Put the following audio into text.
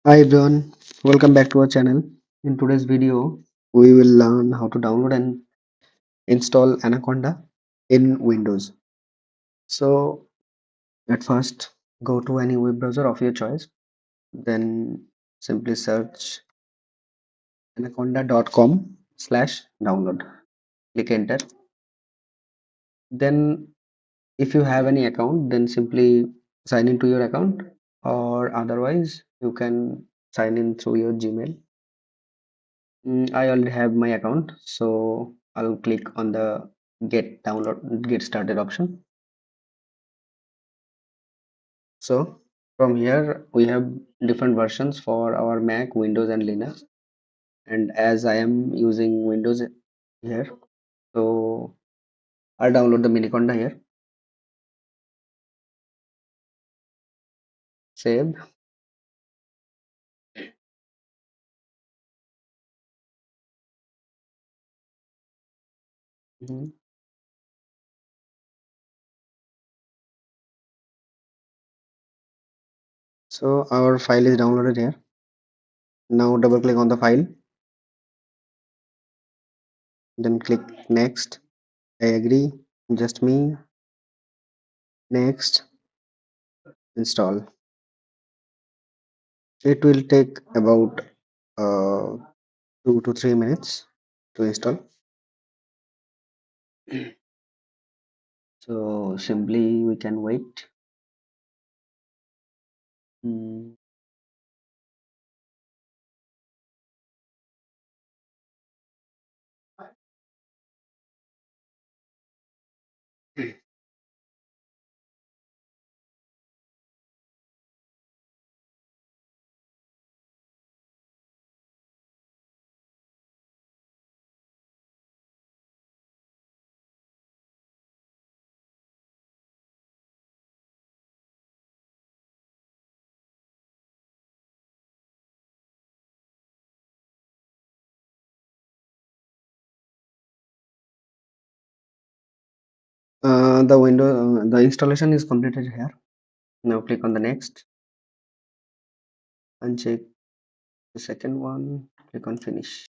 Hi everyone, welcome back to our channel. In today's video, we will learn how to download and install Anaconda in Windows. So, at first, go to any web browser of your choice, then simply search anaconda.com/download. Click enter. Then, if you have any account, then simply sign into your account, or otherwise, you can sign in through your Gmail. I already have my account, so I'll click on the get started option. So from here we have different versions for our Mac, Windows, and Linux. And as I am using Windows here, so I'll download the Miniconda here. Save. Mhm. So our file is downloaded here. Now double click on the file, then click next. I agree. Just me. Next. Install. It will take about 2 to 3 minutes to install. So simply we can wait. Mm, the installation is completed here. Now click on the next and check the second one. Click on finish.